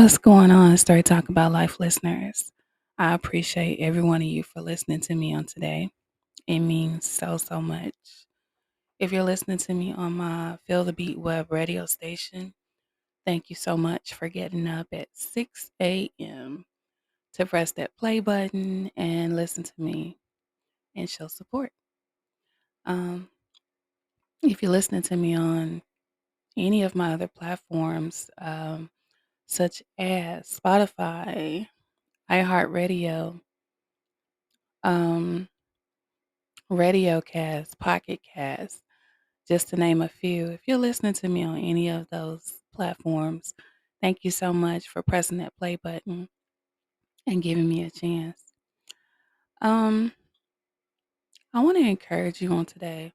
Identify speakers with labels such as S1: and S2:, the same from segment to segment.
S1: What's going on, Story Talk About Life listeners? I appreciate every one of you for listening to me on today. It means so much. If you're listening to me on my Feel the Beat web radio station, thank you so much for getting up at 6 a.m. to press that play button and listen to me and show support. Um, if you're listening to me on any of my other platforms, such as Spotify, iHeartRadio, um, Radio Cast, Pocket Cast, just to name a few. If you're listening to me on any of those platforms, thank you so much for pressing that play button and giving me a chance. Um, I want to encourage you on today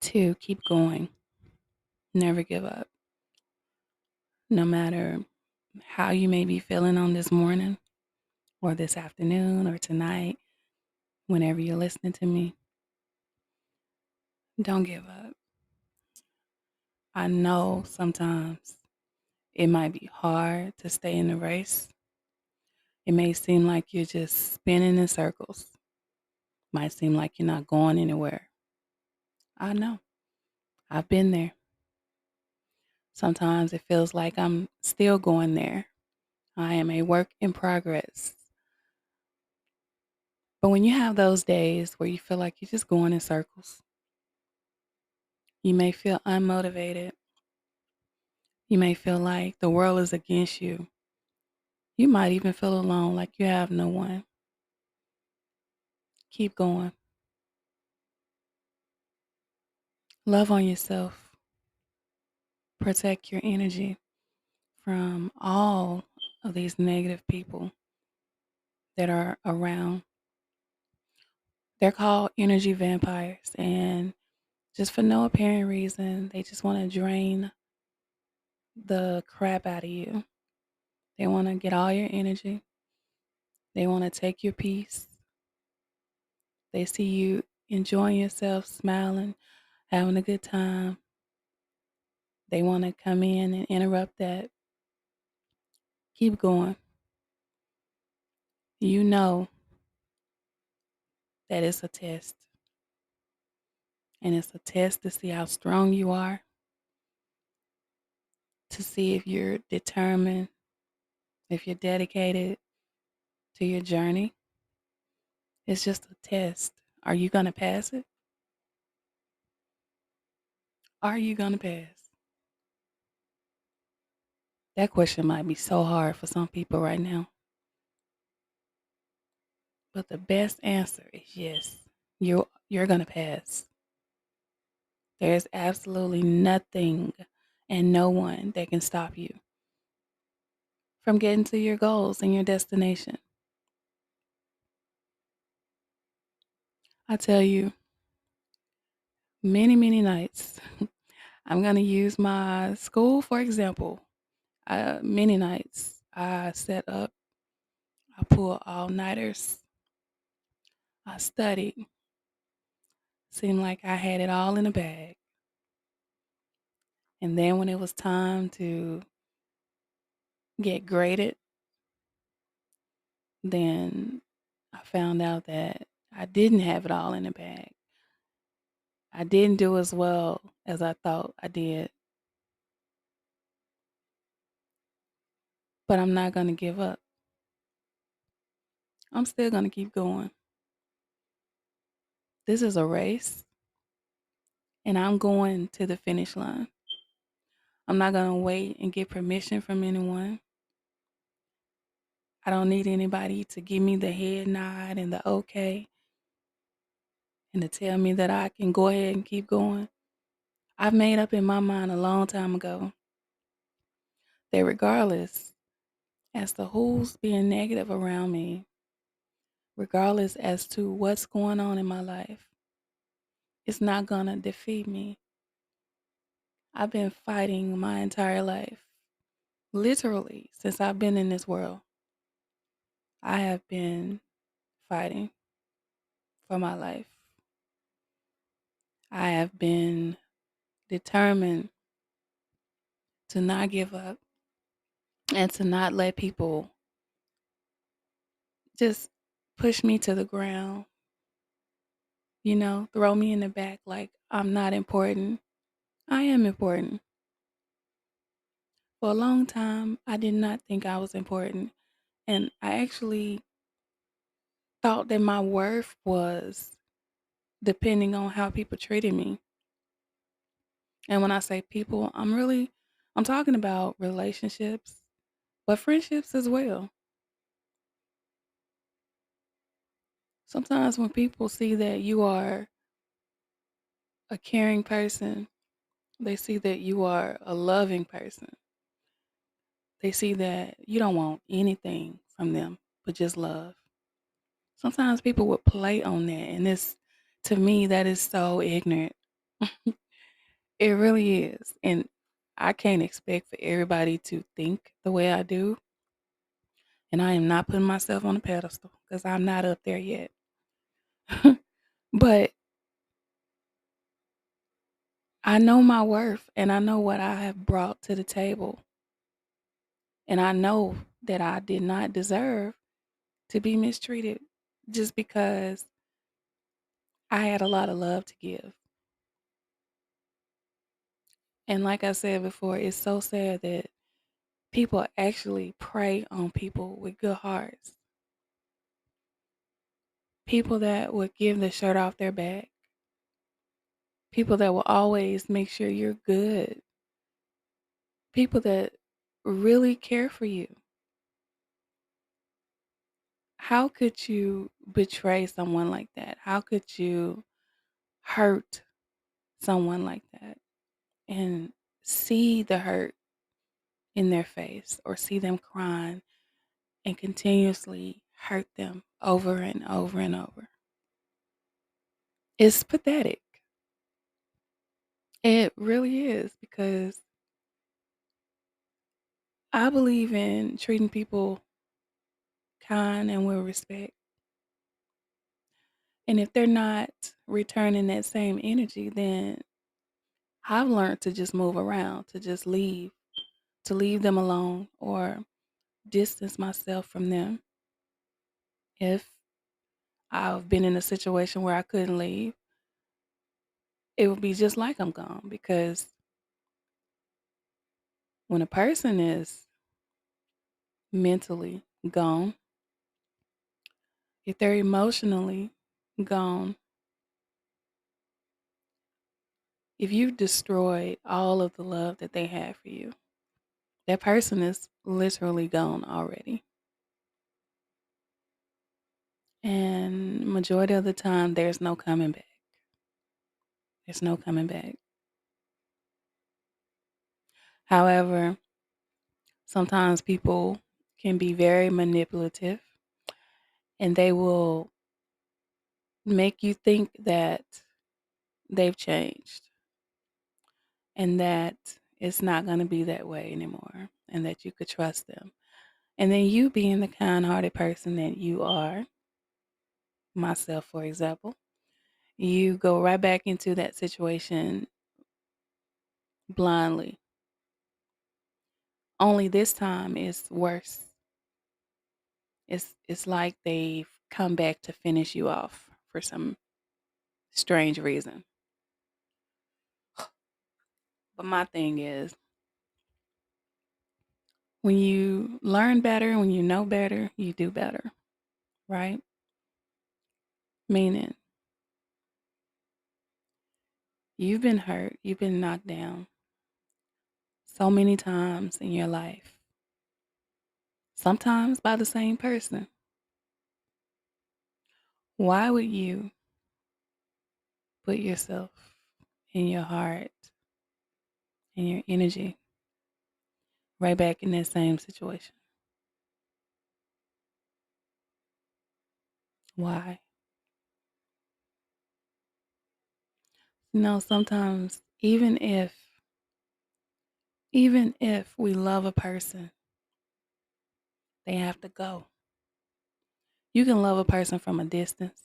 S1: to keep going. Never give up. No matter how you may be feeling on this morning or this afternoon or tonight, whenever you're listening to me, don't give up. I know sometimes it might be hard to stay in the race. It may seem like you're just spinning in circles. Might seem like you're not going anywhere. I know. I've been there. Sometimes it feels like I'm still going there. I am a work in progress. But when you have those days where you feel like you're just going in circles, you may feel unmotivated. You may feel like the world is against you. You might even feel alone, like you have no one. Keep going. Love on yourself. Protect your energy from all of these negative people that are around. They're called energy vampires, and just for no apparent reason, they just want to drain the crap out of you. They want to get all your energy, they want to take your peace. They see you enjoying yourself, smiling, having a good time. They want to come in and interrupt that. Keep going. You know that it's a test, and it's a test to see how strong you are, to see if you're determined, if you're dedicated to your journey. It's just a test. Are you going to pass it? Are you going to pass? That question might be so hard for some people right now. But the best answer is yes. You're going to pass. There's absolutely nothing and no one that can stop you from getting to your goals and your destination. I tell you, many nights, I'm going to use my school for example. Many nights I set up, I pull all nighters, I studied. Seemed like I had it all in a bag. And then when it was time to get graded, then I found out that I didn't have it all in the bag. I didn't do as well as I thought I did, but I'm not going to give up. I'm still going to keep going. This is a race, and I'm going to the finish line. I'm not going to wait and get permission from anyone. I don't need anybody to give me the head nod and the okay and to tell me that I can go ahead and keep going. I've made up in my mind a long time ago that regardless as to who's being negative around me, regardless as to what's going on in my life, it's not gonna defeat me. I've been fighting my entire life. Literally, since I've been in this world, I have been fighting for my life. I have been determined to not give up. and to not let people just push me to the ground, throw me in the back like I'm not important. I am important. For a long time, I did not think I was important. And I actually thought that my worth was depending on how people treated me. And when I say people, I'm talking about relationships, but friendships as well. Sometimes when people see that you are a caring person, they see that you are a loving person. They see that you don't want anything from them but just love. Sometimes people would play on that, and to me, that is so ignorant. It really is. And I can't expect for everybody to think the way I do. And I am not putting myself on a pedestal because I'm not up there yet. But I know my worth and I know what I have brought to the table. And I know that I did not deserve to be mistreated just because I had a lot of love to give. And like I said before, it's so sad that people actually prey on people with good hearts. People that would give the shirt off their back. People that will always make sure you're good. People that really care for you. How could you betray someone like that? How could you hurt someone like that and see the hurt in their face or see them crying and continuously hurt them over and over and over? It's pathetic. It really is because I believe in treating people kind and with respect. And if they're not returning that same energy, then I've learned to just move around, to just leave, to leave them alone or distance myself from them. If I've been in a situation where I couldn't leave, it would be just like I'm gone because when a person is mentally gone, if they're emotionally gone, if you destroyed all of the love that they had for you, that person is literally gone already. And majority of the time, there's no coming back. There's no coming back. However, sometimes people can be very manipulative and they will make you think that they've changed and that it's not going to be that way anymore and that you could trust them. And then you being the kind hearted person that you are, myself, for example, you go right back into that situation blindly. Only this time it's worse. It's like they've come back to finish you off for some strange reason. But my thing is, when you learn better, when you know better, you do better, right? Meaning, you've been hurt, you've been knocked down so many times in your life, sometimes by the same person. Why would you put yourself and your heart and your energy right back in that same situation? Why? Sometimes even if we love a person, they have to go. You can love a person from a distance.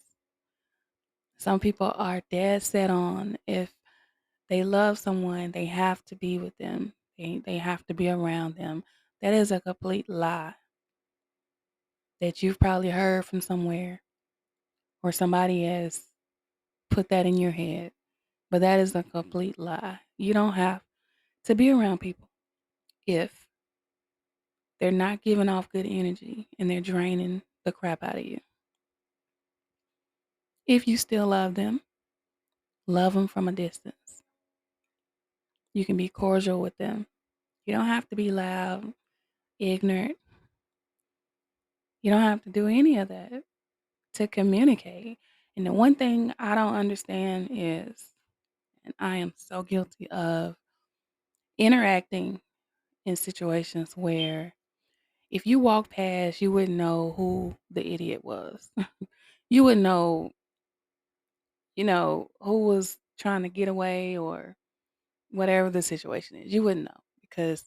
S1: Some people are dead set on if they love someone, they have to be with them. They have to be around them. That is a complete lie that you've probably heard from somewhere or somebody has put that in your head. But that is a complete lie. You don't have to be around people if they're not giving off good energy and they're draining the crap out of you. If you still love them from a distance. You can be cordial with them. You don't have to be loud, ignorant. You don't have to do any of that to communicate. And the one thing I don't understand is, and I am so guilty of interacting in situations where if you walk past, you wouldn't know who the idiot was. You wouldn't know, who was trying to get away or whatever the situation is. You wouldn't know because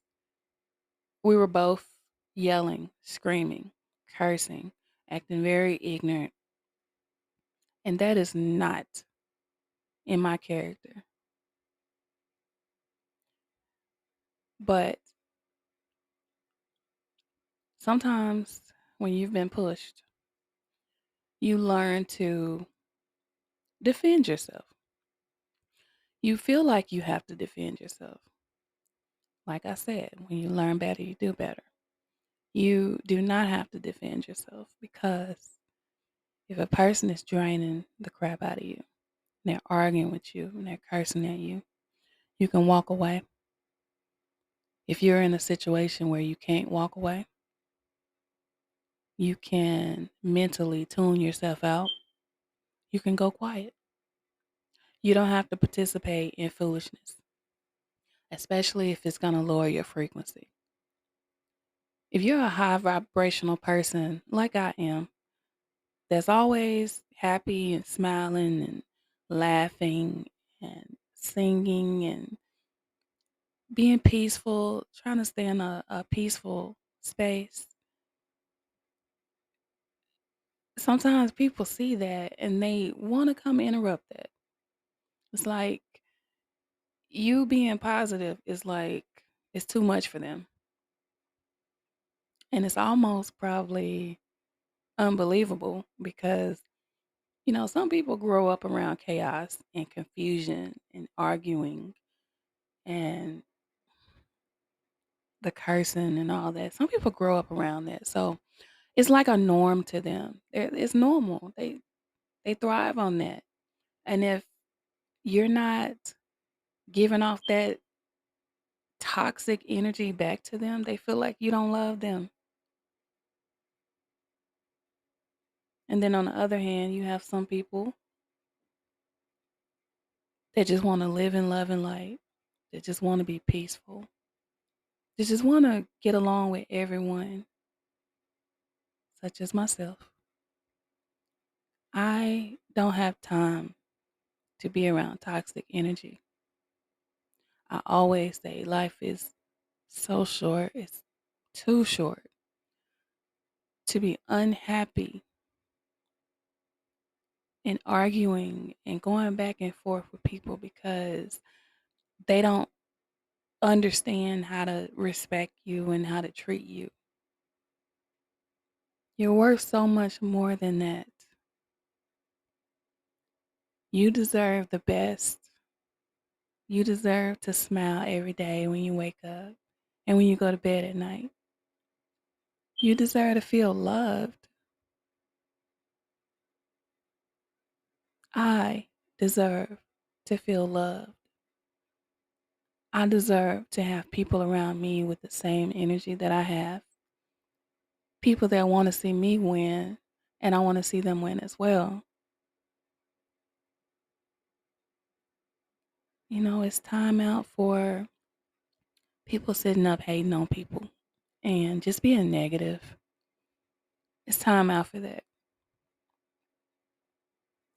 S1: we were both yelling, screaming, cursing, acting very ignorant. And that is not in my character. But sometimes when you've been pushed, you learn to defend yourself. You feel like you have to defend yourself. Like I said, when you learn better, you do better. You do not have to defend yourself because if a person is draining the crap out of you, and they're arguing with you, and they're cursing at you, you can walk away. If you're in a situation where you can't walk away, you can mentally tune yourself out. You can go quiet. You don't have to participate in foolishness, especially if it's going to lower your frequency. If you're a high vibrational person like I am, that's always happy and smiling and laughing and singing and being peaceful, trying to stay in a peaceful space. Sometimes people see that and they want to come interrupt that. It's like you being positive is like it's too much for them. And it's almost probably unbelievable because, some people grow up around chaos and confusion and arguing and the cursing and all that. Some people grow up around that. So it's like a norm to them. It's normal. They thrive on that. And if you're not giving off that toxic energy back to them, they feel like you don't love them. And then on the other hand, you have some people that just want to live in love and light, that just want to be peaceful, that just want to get along with everyone, such as myself. I don't have time to be around toxic energy. I always say life is so short, it's too short to be unhappy and arguing and going back and forth with people because they don't understand how to respect you and how to treat you. You're worth so much more than that. You deserve the best. You deserve to smile every day when you wake up and when you go to bed at night. You deserve to feel loved. I deserve to feel loved. I deserve to have people around me with the same energy that I have. People that want to see me win and I want to see them win as well. It's time out for people sitting up hating on people and just being negative. It's time out for that.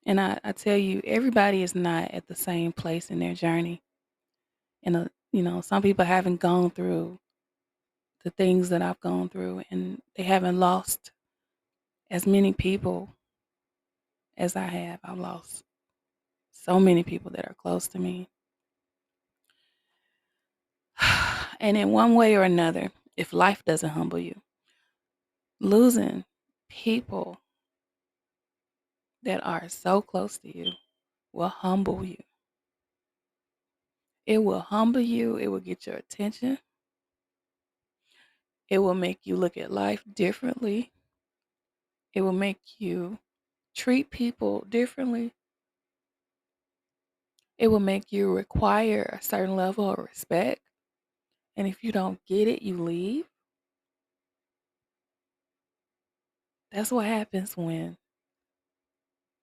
S1: And I tell you, everybody is not at the same place in their journey. And, some people haven't gone through the things that I've gone through, and they haven't lost as many people as I have. I've lost so many people that are close to me. And in one way or another, if life doesn't humble you. Losing people that are so close to you will humble you. It will humble you. It will get your attention. It will make you look at life differently. It will make you treat people differently. It will make you require a certain level of respect. And if you don't get it, you leave. That's what happens when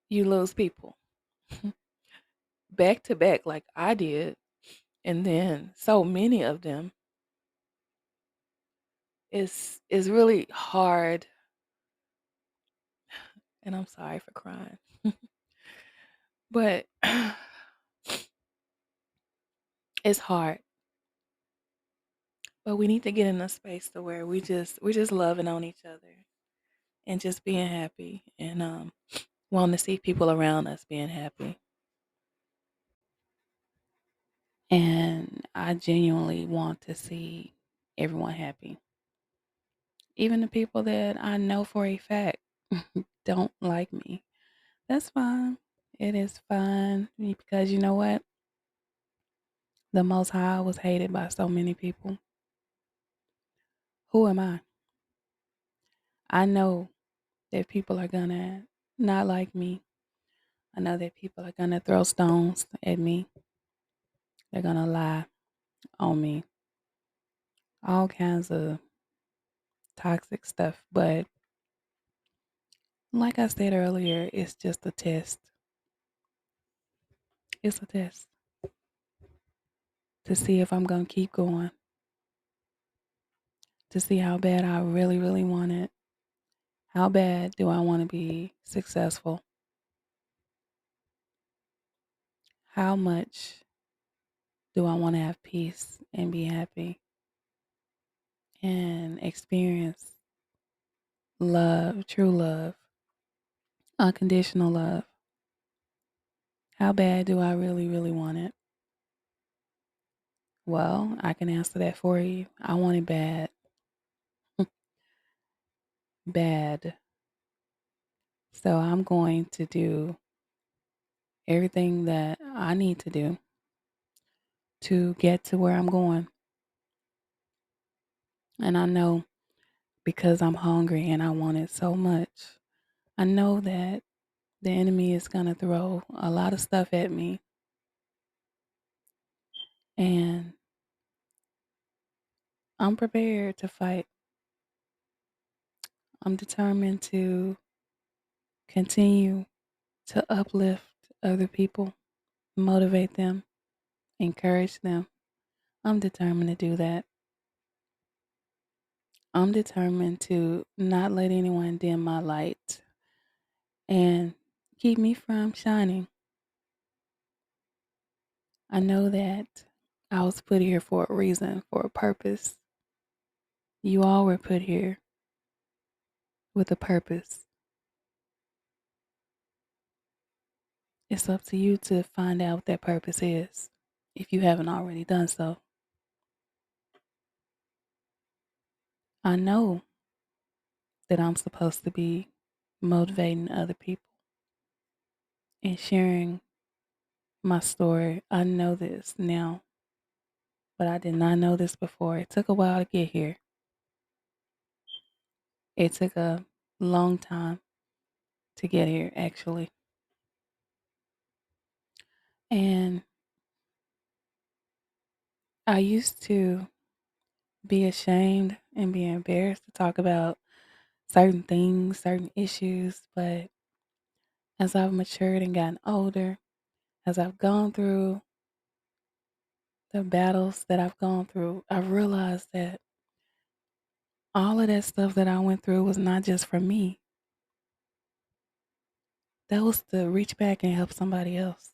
S1: you lose people back to back, like I did. And then so many of them is really hard. And I'm sorry for crying. But it's hard. But we need to get in a space to where we're just loving on each other and just being happy and wanting to see people around us being happy. And I genuinely want to see everyone happy. Even the people that I know for a fact don't like me. That's fine. It is fine because you know what? The Most High was hated by so many people. Who am I? I know that people are gonna not like me. I know that people are gonna throw stones at me. They're gonna lie on me. All kinds of toxic stuff. But like I said earlier, it's just a test. It's a test to see if I'm gonna keep going, to see how bad I really, really want it. How bad do I want to be successful? How much do I want to have peace and be happy and experience love, true love, unconditional love? How bad do I really, really want it? Well, I can answer that for you. I want it bad. Bad. So I'm going to do everything that I need to do to get to where I'm going. And I know because I'm hungry and I want it so much, I know that the enemy is going to throw a lot of stuff at me. And I'm prepared to fight. I'm determined to continue to uplift other people, motivate them, encourage them. I'm determined to do that. I'm determined to not let anyone dim my light and keep me from shining. I know that I was put here for a reason, for a purpose. You all were put here with a purpose. It's up to you to find out what that purpose is if you haven't already done so. I know that I'm supposed to be motivating other people and sharing my story. I know this now, but I did not know this before. It took a while to get here. It took a long time to get here, actually. And I used to be ashamed and be embarrassed to talk about certain things, certain issues, but as I've matured and gotten older, as I've gone through the battles that I've gone through, I've realized that all of that stuff that I went through was not just for me. That was to reach back and help somebody else.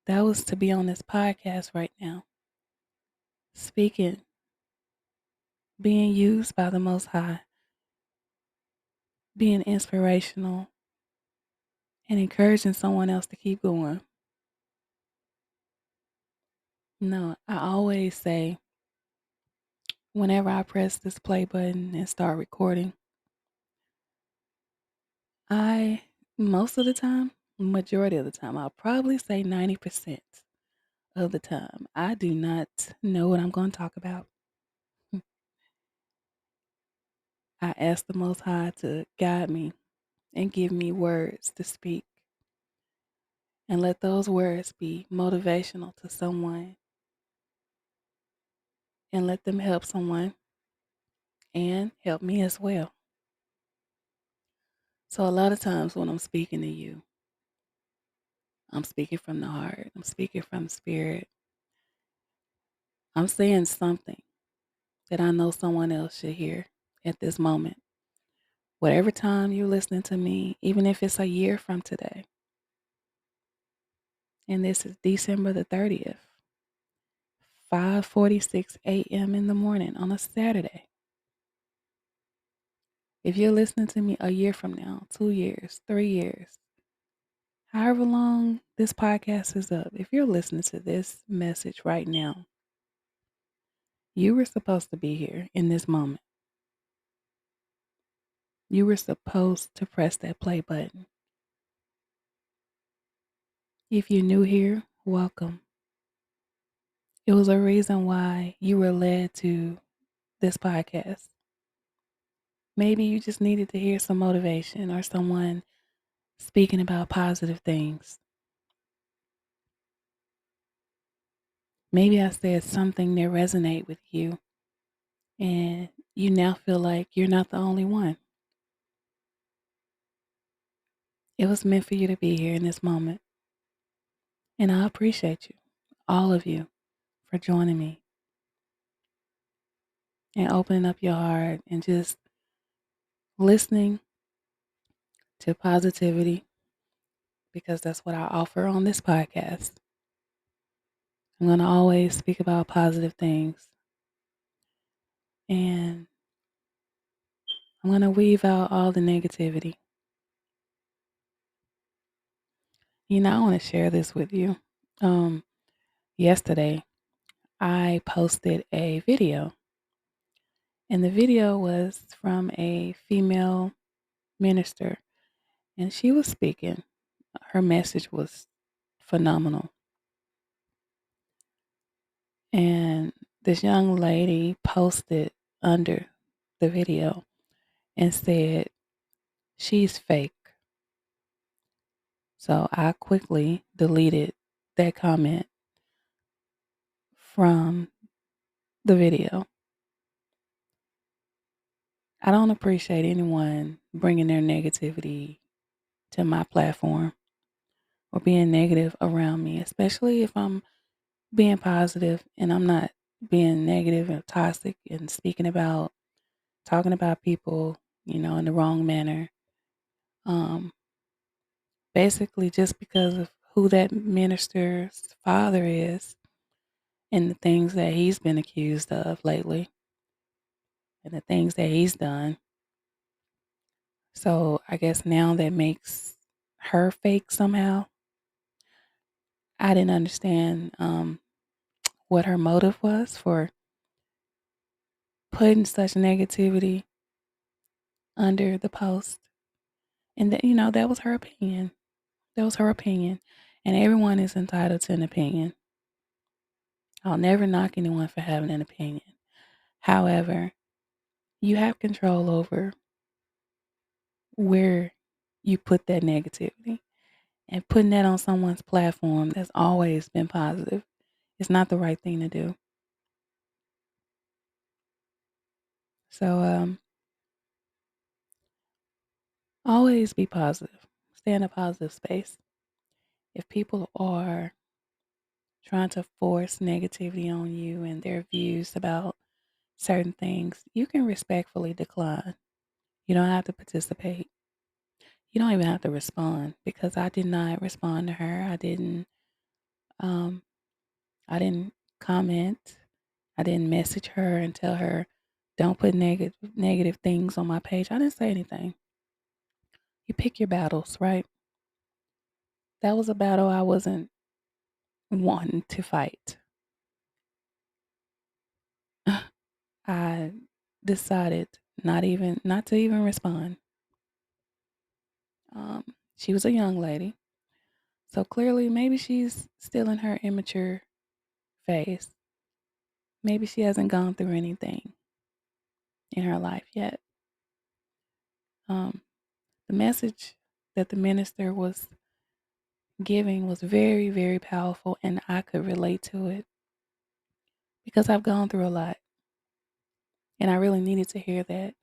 S1: That was to be on this podcast right now, speaking, being used by the Most High, being inspirational, and encouraging someone else to keep going. No, I always say whenever I press this play button and start recording, I, most of the time, majority of the time, I'll probably say 90% of the time, I do not know what I'm going to talk about. I ask the Most High to guide me and give me words to speak, and let those words be motivational to someone, and let them help someone and help me as well. So, a lot of times when I'm speaking to you, I'm speaking from the heart, I'm speaking from the spirit, I'm saying something that I know someone else should hear at this moment. Whatever time you're listening to me, even if it's a year from today, and this is December the 30th, 5:46 a.m. in the morning on a Saturday. If you're listening to me a year from now, 2 years, 3 years, however long this podcast is up, if you're listening to this message right now, you were supposed to be here in this moment. You were supposed to press that play button. If you're new here, welcome. It was a reason why you were led to this podcast. Maybe you just needed to hear some motivation or someone speaking about positive things. Maybe I said something that resonated with you and you now feel like you're not the only one. It was meant for you to be here in this moment. And I appreciate you, all of you, for joining me and opening up your heart and just listening to positivity, because that's what I offer on this podcast. I'm going to always speak about positive things, and I'm going to weave out all the negativity. I want to share this with you. Um, Yesterday, I posted a video, and the video was from a female minister, and she was speaking. Her message was phenomenal. And this young lady posted under the video and said, "She's fake." So I quickly deleted that comment from the video. I don't appreciate anyone bringing their negativity to my platform or being negative around me, especially if I'm being positive and I'm not being negative and toxic and talking about people, in the wrong manner. Um, Basically, just because of who that minister's father is and the things that he's been accused of lately and the things that he's done. So I guess now that makes her fake somehow. I didn't understand what her motive was for putting such negativity under the post. And that was her opinion. That was her opinion. And everyone is entitled to an opinion. I'll never knock anyone for having an opinion. However, you have control over where you put that negativity. And putting that on someone's platform that's always been positive is not the right thing to do. So always be positive. Stay in a positive space. If people are trying to force negativity on you and their views about certain things, you can respectfully decline. You don't have to participate. You don't even have to respond, because I did not respond to her. Um I didn't comment. I didn't message her and tell her don't put negative things on my page. I didn't say anything. You pick your battles, right? That was a battle I wasn't wanting to fight. I decided not to even respond. She was a young lady, so clearly maybe she's still in her immature phase. Maybe she hasn't gone through anything in her life yet. Um, the message that the minister was giving was very, very powerful, and I could relate to it because I've gone through a lot and I really needed to hear that.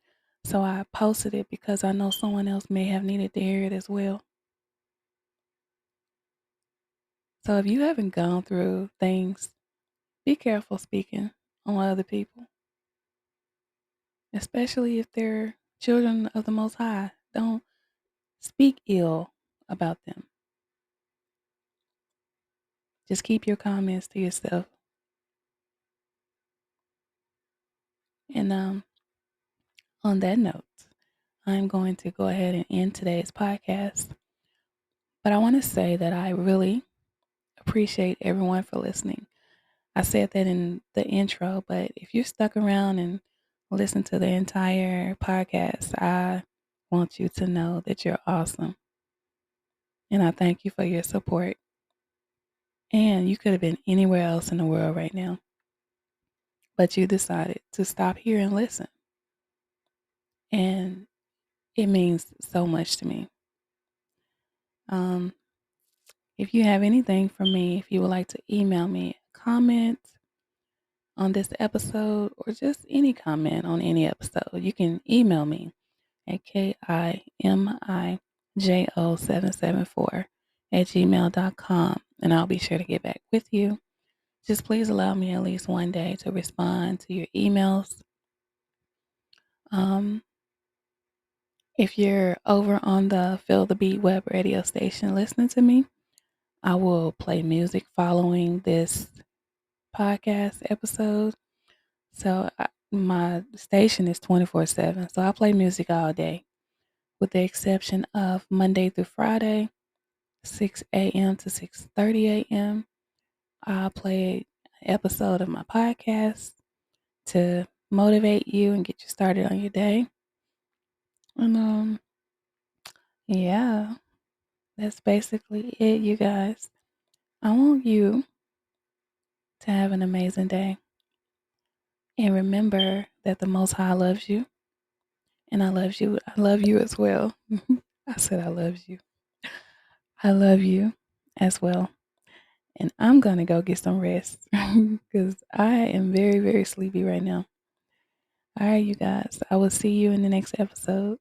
S1: So I posted it because I know someone else may have needed to hear it as well. So if you haven't gone through things, be careful speaking on other people, especially if they're children of the Most High. Don't speak ill about them. Just keep your comments to yourself. And on that note, I'm going to go ahead and end today's podcast. But I want to say that I really appreciate everyone for listening. I said that in the intro, but if you're stuck around and listen to the entire podcast, I want you to know that you're awesome. And I thank you for your support. And you could have been anywhere else in the world right now, but you decided to stop here and listen. And it means so much to me. Um, if you have anything for me, if you would like to email me a comment on this episode or just any comment on any episode, you can email me at KIMIJO774 at gmail.com, and I'll be sure to get back with you. Just please allow me at least one day to respond to your emails. Um, if you're over on the Feel the Beat web radio station listening to me, I will play music following this podcast episode. So my station is 24/7. So I play music all day, with the exception of Monday through Friday, 6 a.m. to 6:30 a.m. I'll play an episode of my podcast to motivate you and get you started on your day. And yeah, that's basically it, you guys. I want you to have an amazing day. And remember that the Most High loves you. And I love you. I love you as well. I said I love you. I love you as well. And I'm going to go get some rest because I am very, very sleepy right now. All right, you guys. I will see you in the next episode.